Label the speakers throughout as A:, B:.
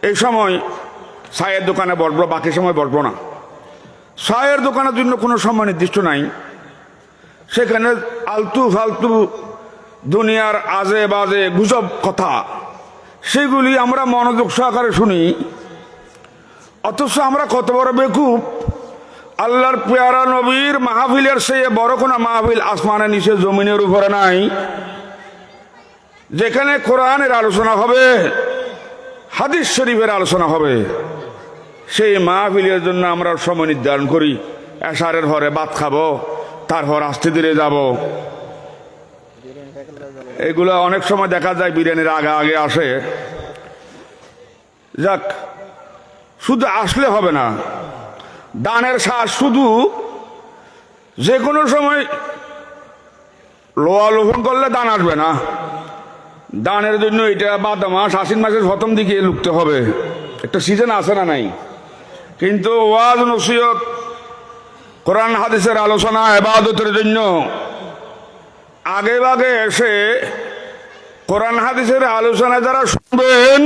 A: এই সময় চায়ের দোকানে বসবো, বাকি সময় বসবো না। চায়ের দোকানের জন্য কোনো সময় নির্দিষ্ট নাই, সেখানে আলতু ফালতু দুনিয়ার আজে বাজে গুজব কথা সেগুলি আমরা মনোযোগ সহকারে শুনি। অথচ আমরা কত বড় বেকুব, আল্লাহর পেয়ারা নবীর মাহফিলের চেয়ে বড় কোনো মাহফিল আসমানের নিচে জমিনের উপরে নাই, যেখানে কোরআনের আলোচনা হবে, হাদিস শরীফের আলোচনা হবে। সেই মাহফিলের জন্য আমরা সময় নির্ধারণ করি, এশারের পরে ভাত খাবো, তারপর আস্তে ধীরে যাব। এগুলো অনেক সময় দেখা যায় বিরিয়ানির আগে আগে আসে। যাক, শুধু আসলে হবে না, দানের শ্বাস শুধু যে কোনো সময় লোয়া লোভন করলে দান আসবে না। দানের জন্য এটা বাদ মাস, আশ্বিন মাসের প্রথম দিকে লুকতে হবে, একটা সিজন আছে না নাই। কিন্তু ওয়াজ নসিহত, কোরআন হাদিসের আলোচনা, ইবাদতের জন্য আগে ভাগে এসে কোরআন হাদিসের আলোচনা যারা শুনবেন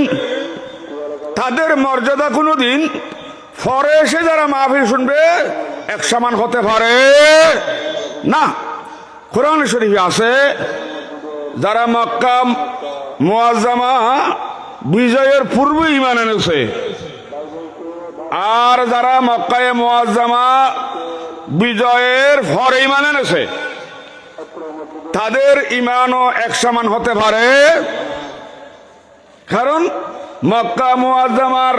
A: তাদের মর্যাদা কোনোদিন পরে এসে যারা মাহফিল শুনবে এক সমান হতে পারে না। কোরআন শরীফে আছে, যারা মক্কা মুআজ্জামা বিজয়ের পূর্বে ঈমান এনেছে আর যারা মক্কায়ে মুআজ্জামা বিজয়ের পরে ঈমান এনেছে, তাদের ঈমানও এক সমান হতে পারে। কারণ মক্কা মুআজ্জামার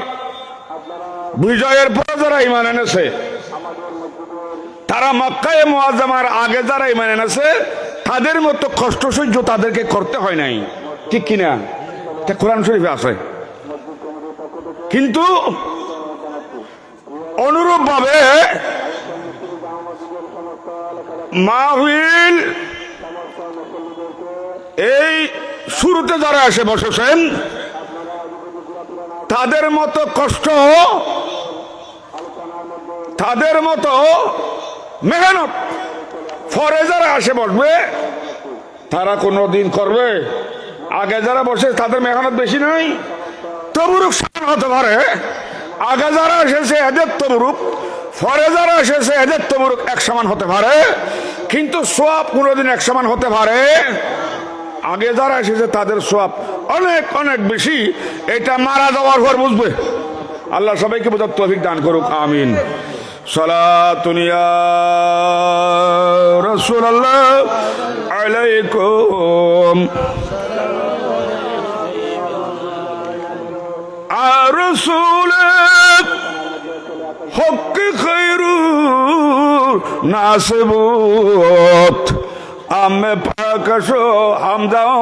A: বিজয়ের পরে যারা ঈমান এনেছে, তারা মক্কায়ে মুআজ্জামার আগে যারা ঈমান এনেছে তাদের মতো কষ্ট সহ্য তাদেরকে করতে হয় নাই, ঠিক কিনা? এটা কোরআন শরীফে আছে। কিন্তু অনুরূপ ভাবে মাহফিল এই শুরুতে যারা এসে বসেছেন তাদের মতো কষ্ট, তাদের মতো মেহনত পরে যারা আসে বসবে তারা কোনদিন করবে? আগে যারা বসে তাদের মেহনত বেশি নাই, তবুরুক সমান হতে পারে। আগে যারা এসেছে এদের তবুরুক, পরে যারা এসেছে এদের তবুরুক এক সমান হতে পারে, কিন্তু সোয়াব কোনোদিন এক সমান হতে পারে? আগে যারা এসেছে তাদের সোয়াব অনেক অনেক বেশি। এটা মারা যাওয়ার পর বুঝবে। আল্লাহ সবাইকে বোঝার তৌফিক দান করুক, আমিন। সালাতুন ইয়া রাসূলুল্লাহ আলাইকুম রাসূল হক খায়রুন নাসবুত আম্মে পাকশো হামদাও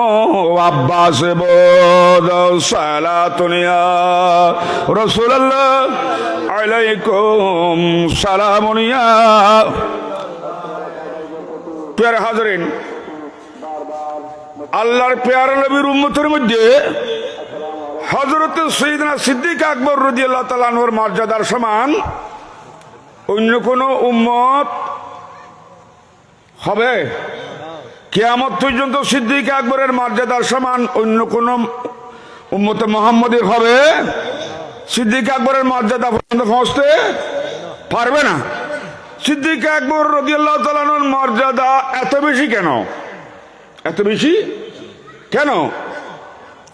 A: আব্বাস বোদ সালাতুন ইয়া রাসূলুল্লাহ আলাইকুম সালামুন ইয়া। প্যারা হাজরিন, আল্লাহর প্যারা নবীর উম্মতের মধ্যে হযরত সাইয়েদনা সিদ্দিক আকবর রাদিয়াল্লাহু তাআলা আনহুর মর্যাদার সমান অন্য কোন উম্মত হবে? কিয়ামত পর্যন্ত সিদ্দিক আকবরের মর্যাদার সমান অন্য কোন উম্মতে মুহাম্মদীর হবে? সিদ্দিক আকবরের মর্যাদা পর্যন্ত পৌঁছতে পারবে না। সিদ্দিক আকবর রাদিয়াল্লাহু তাআলা আনহুর মর্যাদা এত বেশি কেন? এত বেশি কেন?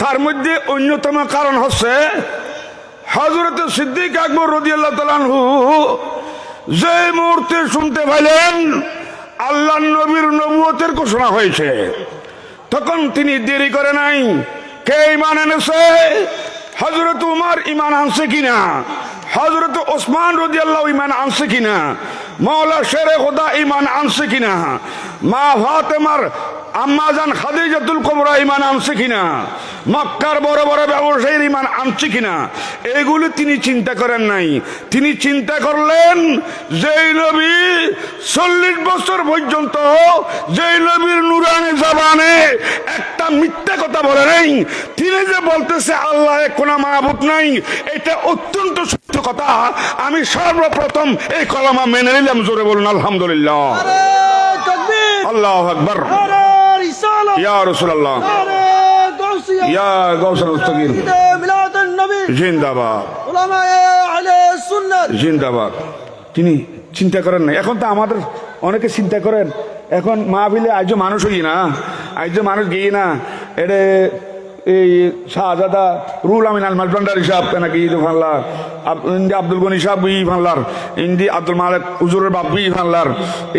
A: তার মধ্যে অন্যতম কারণ হচ্ছে হযরত সিদ্দিক আকবর রাদিয়াল্লাহু তাআলা আনহু যে মুহূর্তে শুনতে পেলেন আল্লাহর নবীর নবুয়তের ঘোষণা হয়েছে, তখন তিনি দেরি করে নাই। কে ঈমান এনেছে? হযরত উমর ঈমান আনছে কিনা? হযরত ওসমান রাদিয়াল্লাহু ঈমান আনছে কিনা? মাওলা শেরে খোদা ঈমান আনছে কিনা? মা ফাতেমার আম্মাজান খাদিজাতুল কুবরা ঈমান আনছে কিনা? মক্কার বড় বড় ব্যবসায়ীর ঈমান আনছে কিনা? এগুলো তিনি চিন্তা করেন নাই। তিনি চিন্তা করলেন যেই নবী 40 বছর পর্যন্ত যেই নবীর নুরানি জবানে একটা মিথ্যা কথা বলে নাই, তিনি যে বলতেছে আল্লাহ কোনো মাবুদ নাই, এটা অত্যন্ত সত্য কথা। আমি সর্বপ্রথম এই কলমা মেনে নিলাম। জোরে বলুন আলহামদুলিল্লাহ। আল্লাহু আকবার। ইয়া রাসূলুল্লাহ।
B: الغوثية
A: ইয়া গাউসুল মুস্তাকিম
B: مسجد ميلاد النبي
A: জিন্দাবাদ
B: علماء أهل السنة
A: জিন্দাবাদ। তিনি চিন্তা করেন না, এখন তো আমাদের অনেকে চিন্তা করেন, এখন মাহফিলে আজ মানুষ হই না, আজ মানুষ গিয়ে না এটা এই শাহজাদা রুল আমিন আল মালবান্ডার হিসাব নাকি ঈদ ফানলার ইন্দি আব্দুল গনি সাহেব ই ফানলার ইন্দি আব্দুল মালিক উজুরের বাপ ই ফানলার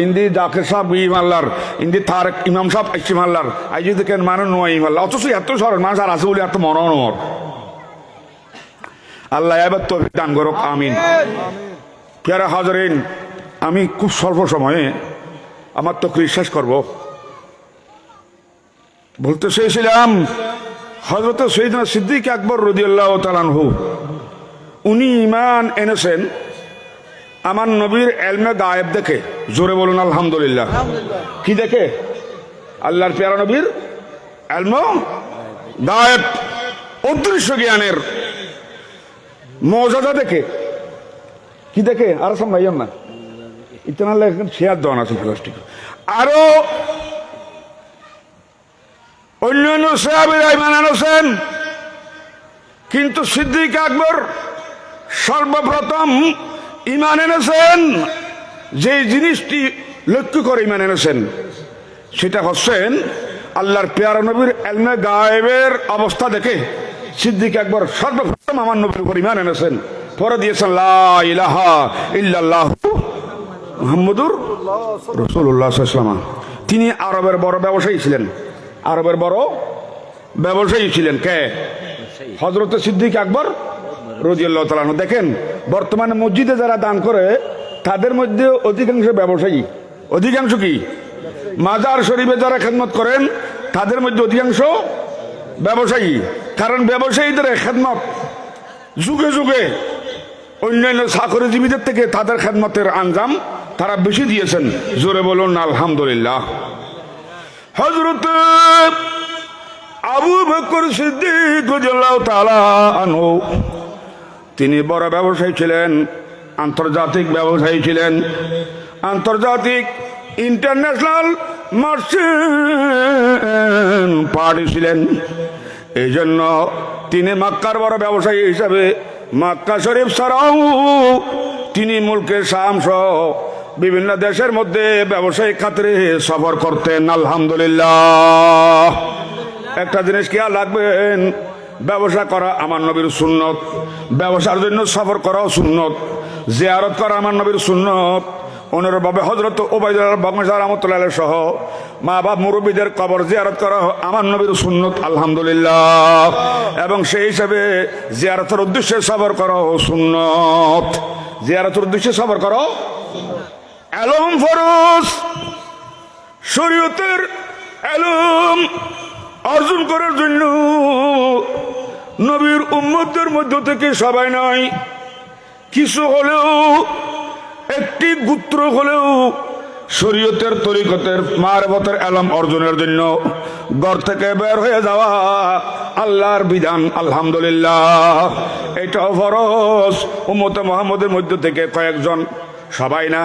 A: ইন্দি জাকির সাহেব ই ফানলার ইন্দি তারেক ইমাম সাহেব আসছি ফানলার আজ দেখেন মানুষ নয় ফানলার, অথচ এত সরল মানুষ আর আছে বলে এত মনোনমর। আল্লাহ এবার তো দান করুক, আমিন। প্যারা হাজারিন, আমি খুব স্বল্প সময়ে আমার তো বিশ্বাস করব বলতে চেয়েছিলাম হযরত সৈয়দনা সিদ্দিক আকবর রাদিয়াল্লাহু তাআলা আনহু উনি ঈমান এনেছেন আমার নবীর ইলমে গায়েব দেখে। জোরে বলুন আলহামদুলিল্লাহ। কি দেখে? আল্লাহর প্যারা নবীর ইলমে গায়েব, অদৃশ্য জ্ঞানের মর্যাদা দেখে। কি দেখে? আর সামলাইয়াম না ইতনা লেখেন শেয়ার দেওয়ান আছে প্লাস্টিক। আরো অন্যান্য সাহাবীরা ঈমান আনছেন, কিন্তু সিদ্দিক আকবর সর্বপ্রথম ঈমান এনেছেন যে জিনিসটি লক্ষ্য করে ঈমান এনেছেন সেটা হচ্ছেন আল্লাহর পেয়ারা নবীর ইলমে গায়েবের অবস্থা দেখে সিদ্দিক আকবর সর্বপ্রথম আমার নবীর উপর ঈমান এনেছেন। পরে দিয়েছেন লা ইলাহা ইল্লাল্লাহ মুহাম্মাদুর রাসূলুল্লাহ সাল্লাল্লাহু আলাইহি ওয়াসাল্লাম। তিনি আরবের বড় ব্যবসায়ী ছিলেন, আরবের বড় ব্যবসায়ী ছিলেন। কে? হযরত সিদ্দিক আকবর রাদিয়াল্লাহু তাআলা আনহু। দেখেন বর্তমানে মসজিদে যারা দান করে তাদের মধ্যে অধিকাংশ ব্যবসায়ী। অধিকাংশ কি? মাজার শরীফে যারা খেদমত করেন তাদের মধ্যে অধিকাংশ ব্যবসায়ী। কারণ ব্যবসায়ীদের খেদমত যুগে যুগে অন্যান্য চাকরিজীবীদের থেকে তাদের খেদমতের আঞ্জাম তারা বেশি দিয়েছেন। জোরে বলুন আলহামদুলিল্লাহ। হযরত আবু বকর সিদ্দিক রাদিয়াল্লাহু তাআলা আনহু তিনি বড় ব্যবসায়ী ছিলেন, আন্তর্জাতিক ব্যবসায়ী ছিলেন, আন্তর্জাতিক ইন্টারন্যাশনাল মার্চেন্ট পার্টি ছিলেন। এই জন্য তিনি মক্কার বড় ব্যবসায়ী হিসাবে মক্কা শরীফ ছাড়াও তিনি মুলকের শাম সহ বিভিন্ন দেশের মধ্যে ব্যবসায়িক খাতিরে সফর করতেন। আলহামদুলিল্লাহ। একটা জিনিস খেয়াল রাখবেন, ব্যবসা করা আমার নবীর সুন্নত, ব্যবসার জন্য সফর করাও সুন্নত, জিয়ারত করা আমার নবীর সুন্নত। অনুরূপভাবে হযরত উবাইদুল্লাহ বাগমাশাহ রাহমাতুল্লাহ আলাইহি সহ মা বাপ মুরব্বীদের কবর জিয়ারত করা আমার নবীর সুন্নত। আলহামদুলিল্লাহ। এবং সেই হিসাবে জিয়ারতের উদ্দেশ্যে সফর করাও সুন্নত। জিয়ারতের উদ্দেশ্যে সফর করো এলম ফরজ, শরীয়তের এলম অর্জন করার জন্য নবীর উম্মতদের মধ্য থেকে সবাই নয়, কিছু হলেও একটি গোত্র হলেও শরীয়তের তরিকতের মারফতের এলম অর্জনের জন্য ঘর থেকে বের হয়ে যাওয়া আল্লাহর বিধান। আলহামদুলিল্লাহ। এটা ফরজ। উম্মতে মুহাম্মদের মধ্য থেকে কয়েকজন, সবাই না,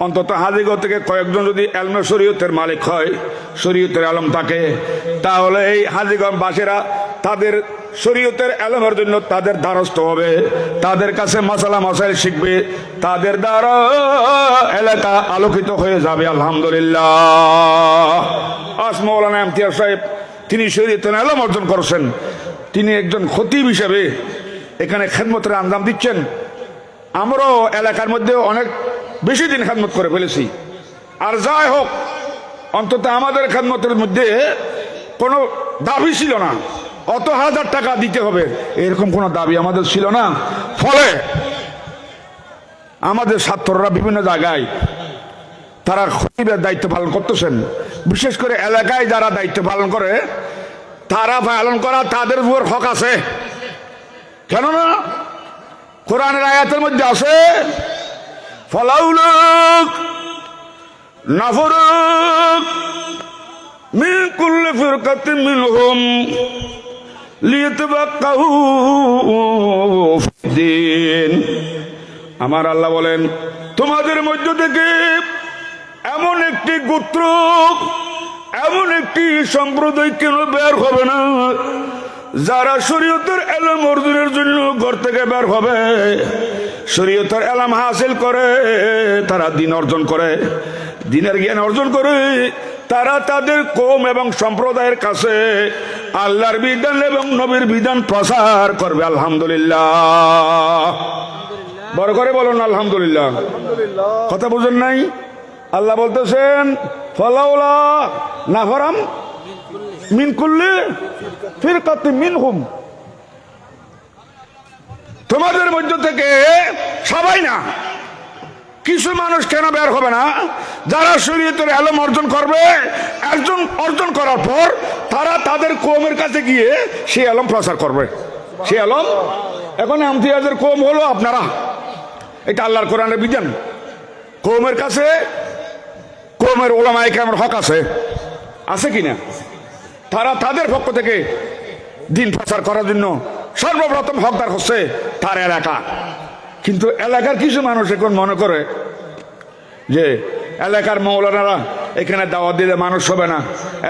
A: অন্তত হাজিগঞ্জ থেকে কয়েকজন যদি এলমে শরীয়তের মালিক হয়, শরীয়তের আলম থাকে, তাহলে এই হাজিগঞ্জ বাসীরা তাদের শরীয়তের এলমের জন্য তাদের দ্বারস্থ হবে, তাদের কাছে মাসালা মাসাইল শিখবে, তাদের দ্বারা এলাকা আলোকিত হয়ে যাবে। আলহামদুলিল্লাহ। আজ মৌলানা ইমতিয়াজ সাহেব তিনি শরীয়তের এলম অর্জন করেছেন, তিনি একজন খতিব হিসেবে এখানে খেদমতের আঞ্জাম দিচ্ছেন। আমরাও এলাকার মধ্যে অনেক বেশি দিন খেদমত করে ফেলেছি। আর যাই হোক, অন্তত আমাদের খেদমতের মধ্যে কোনো দাবি ছিল না, অত হাজার টাকা দিতে হবে এরকম কোনো দাবি আমাদের ছিল না। ফলে আমাদের ছাত্ররা বিভিন্ন জায়গায় তারা খতিবের দায়িত্ব পালন করতেছেন। বিশেষ করে এলাকায় যারা দায়িত্ব পালন করে তারা পালন করা তাদের উপর হক আছে। কেননা কোরআনের আয়াতের মধ্যে আছে ফালাউলাক নাফরুক মিন কুল্লি ফিরকাতিন মিনহুম লিয়াতাবাক্কাহু ফিদ্দীন। আমার আল্লাহ বলেন, তোমাদের মধ্য থেকে এমন একটি গোত্র, এমন একটি সম্প্রদায় কেন বের হবে না যারা শরীয়তের এলম অর্জনের জন্য ঘর থেকে বের হবে, শরীয়তের এলম হাসিল করে, তারা দিন অর্জন করে, দিনের জ্ঞান অর্জন করে, তারা তাদের কওম এবং সম্প্রদায়ের কাছে আল্লাহর বিধান এবং নবীর বিধান প্রচার করবে। আলহামদুলিল্লাহ, বড় করে বলুন আলহামদুলিল্লাহ। কথা বুঝেন নাই? আল্লাহ বলতেছেন ফালাউলা নাফারাম মিন কুল্লি ফিরকাতিন মিনহুম, তোমাদের মধ্য থেকে সবাই না, কিছু মানুষ কেন বের হবে না যারা শরীয়তের এলম অর্জন করবে, একজন অর্জন করার পর তারা তাদের কওমের কাছে গিয়ে সেই এলম প্রচার করবে। সেই এলম এখন ইমতিয়াজের কওম হলো আপনারা, এটা আল্লাহর কোরআনের বিধান। কওমের কাছে কওমের উলামায়ে কেরামের হক আছে, আছে কিনা? তারা তাদের পক্ষ থেকে দিন প্রচার করার জন্য সর্বপ্রথম হকদার হচ্ছে তার এলাকা। কিন্তু এলাকার কিছু মানুষ এখন মনে করে যে এলাকার মৌলানারা এখানে দাওয়াত দিলে মানুষ হবে না,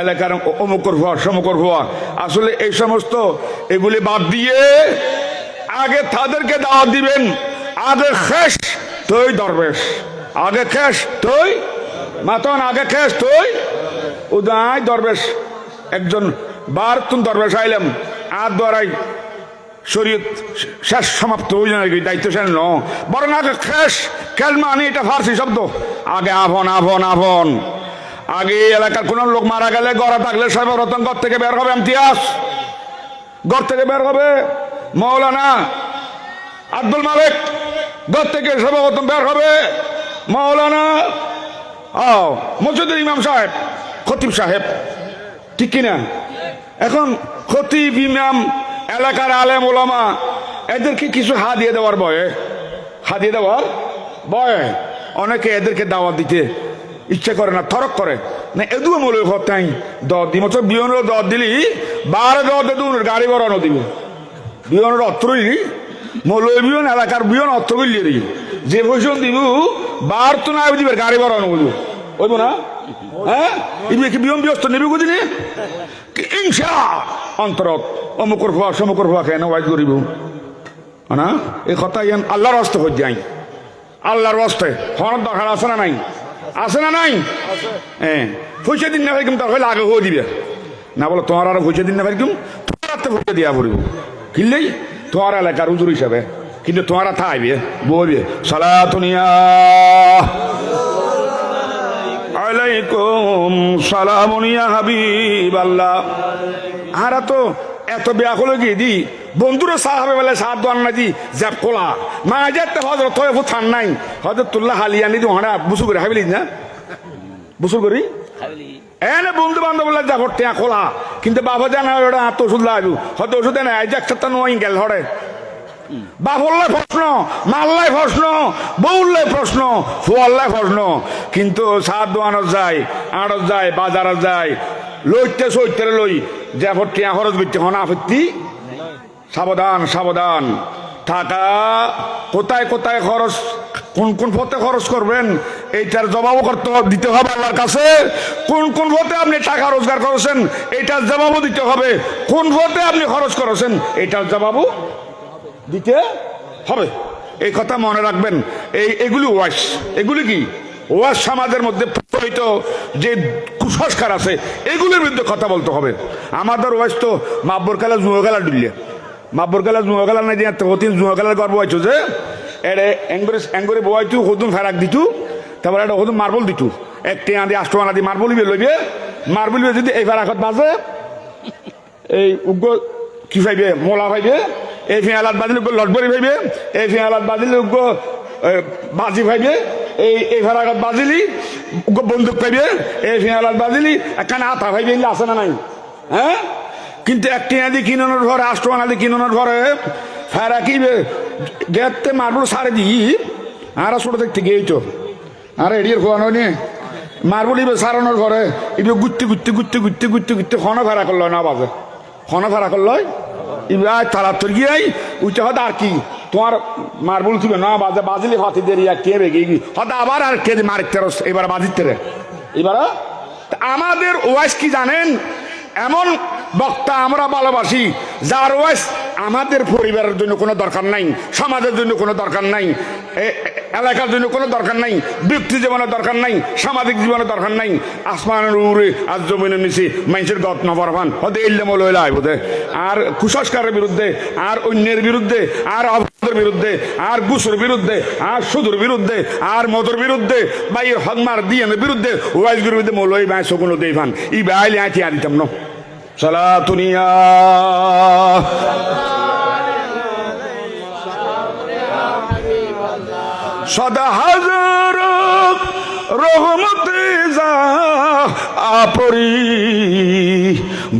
A: এলাকার অমুকর হওয়া সমুকর হওয়া। আসলে এই সমস্ত এগুলি বাদ দিয়ে আগে তাদেরকে দাওয়াত দিবেন। আগে খেস তুই দরবেশ, আগে খেস তুই মাতন, আগে খেস তুই উদয় দরবেশ। একজন বার তুন দরবেশ আইলাম আর দ্বারাই শরীয়ত শেষ সমাপ্ত হয়ে যায়, দায়িত্ব শেষ ন, বরং আগে খেস খেল মানে এটা ফার্সি শব্দ। আগে আভন আভন আভন, আগে এলাকার কোন লোক মারা গেলে গড়া থাকলে সর্বপ্রথম ঘর থেকে বের হবে ইমতিয়াজ, ঘর থেকে বের হবে মৌলানা আব্দুল মালিক, ঘর থেকে সর্বপ্রথম বের হবে মৌলানা মসজিদের ইমাম সাহেব, খতিব সাহেব, ঠিক কিনা? এখন খতিব ইমাম এলাকার আলেম ওলামা এদেরকে কিছু হাদিয়া দেওয়ার ভয়ে, হাদিয়া দেওয়ার ভয়ে অনেকে এদেরকে দাওয়াত দিতে ইচ্ছা করে না, তরক করে না। এদুও মূল হতাই দর দি মতো বিয়নের দর দিলি 12 দর দেদু গাড়ি বড়ানো দিব, বিয়নের অত্রই মৌলবী বিয়ন এলাকার বিয়ন অর্থ করলিয়ে দিই, যে ভূষণ দিব 12 তো না দিবে গাড়ি বড়ানো বলবো ওইব না। হ্যাঁ ইবি কি বিয়ন ব্যস্ত নেবে কোদিনে ইনশা অন্তরত অমুকর হওয়া সমুকর হওয়া কেন ওয়াইজ করিব না। এই কথা আল্লাহর হস্তে হয়ে যাই, আল্লাহর হস্তে হওয়ার দরকার আছে না নাই? আছে না নাই? হ্যাঁ পয়সা দিন না ভাই তার হলে আগে হয়ে দিবে না, বলো তোমার আরো পয়সা দিন না ভাই তোমার পয়সা দিয়া পড়িব কিনলেই তোমার এলাকার উজুর হিসাবে, কিন্তু তোমারা থাকবে বলবে সালাতুনিয়া আলাইকুম সালামুনিয়া হাবিব আল্লাহ। আরা তো এত ব্যাকুল গিয়ে দি বন্ধুরা সাহাবে বেলা সাহায্য দোয়ান না দি জ্যাপ কোলা মা যেতে হজরত থান নাই হজরত তুল্লাহ হালিয়ানি দি হাঁড়া বুসু করে হাবিলি না বুসু করি এনে বন্ধু বান্ধব বলে যা ভর্তি খোলা, কিন্তু বাবা জানা ওটা আত্ম ওষুধ লাগু হয়তো ওষুধ এনে একসাথে নয় গেল হরে বাবুল্লাই প্রশ্ন, মাল্লাই প্রশ্ন, বউল্লাই প্রশ্ন, ফুয়াল্লাই প্রশ্ন। কিন্তু সাত দোয়ানত যায়, আড়ত যায়, বাজারত যায়, লইতে সইতে লই যে ভর্তি খরচ বিত্তি হনা আপত্তি। সাবধান সাবধান টাকা কোথায় কোথায় খরচ, কোন কোন পথে খরচ করবেন এইটার জবাবও করতে দিতে হবে আল্লাহর কাছে। কোন কোন পথে আপনি টাকা রোজগার করেছেন এইটার জবাবও দিতে হবে, কোন পথে আপনি খরচ করেছেন এইটার জবাবও দিতে হবে। এই কথা মনে রাখবেন। এগুলি ওয়াশ, এগুলি কি ওয়াশ সমাজের মধ্যে প্রচলিত যে কুসংস্কার আছে এগুলির বিরুদ্ধে কথা বলতে হবে। আমাদের ওয়াশ তো মাব্বর খেলা জুয়ো খেলা ডুললে, মাব্বর খেলা জুয়ো খেলা নাই দিয়ে জুয়ো খেলার গর্ব হয়েছ যে এড়ে এঙ্গরে বয়াইতু হতুন ফেরাক দিতু, তারপরে একটা হতুন মার্বল দিতু, একটি আদি 8 আনা দিয়ে মার্বল লইবে, মার্বল যদি এই ফেরাকত বাজে এই উগ্র কি পাইবে মোলা পাইবে, এই ফিয়ালাত বাজিলে লটবরি পাইবে, এই ফিয়ালাত বাজিলে বাজি পাইবে, এই ফেরাকত বাজিলি বন্দুক পাইবে, এই ফিয়ালাত বাজিলি একখানে আতা পাইবে, আছে না নাই? হ্যাঁ কিন্তু একটি আদি কিনোর ঘরে 8 আনা দিয়ে কিনোর ঘরে ফেরা কিবে গেতে মার্বল সারে দিই আর ছোট দেখতে গিয়েই তো আর এড়িয়ে খোয়ানো নি মার্বল ইবে সারানোর ঘরে ইবে গুত্তি গুত্তি গুত্তি গুত্তি গুত্তি গুত্তি ক্ষণ ফেরা করলো না বাজে ক্ষণ ফেরা করলো ইবে তারা তোর গিয়ে উঠে হয়তো আর কি তোমার মার্বল থিবে না বাজে বাজিলে ফাতি দেরি আর কে বেগে হয়তো আবার আর কে মারিতে এবার বাজিতে রে এবার আমাদের ওয়াইস কি জানেন? এমন বক্তা আমরা ভালোবাসি যার ওয়াইস আমাদের পরিবারের জন্য কোনো দরকার নাই, সমাজের জন্য কোনো দরকার নাই, এলাকার জন্য কোনো দরকার নাই, ব্যক্তি জীবনের দরকার নাই, সামাজিক জীবনের দরকার নাই। আসমানের উড়ে আজ জমিনের নিচে মানুষের গত নবরভান হতে এলে মলে আইবতে আর কুসংস্কারের বিরুদ্ধে, আর অন্যের বিরুদ্ধে, আর অবৈধের বিরুদ্ধে, আর ঘুষের বিরুদ্ধে, আর সুদের বিরুদ্ধে, আর মদের বিরুদ্ধে, বা এই হকমার দিয়ানের বিরুদ্ধে ওয়াইজ বিরুদ্ধে মলই বাই শকুনো দেইভান ই বাইলে আঁটি আদিতাম ন সালাতুনিয়া সদা হাজার রহমতে যা আপরি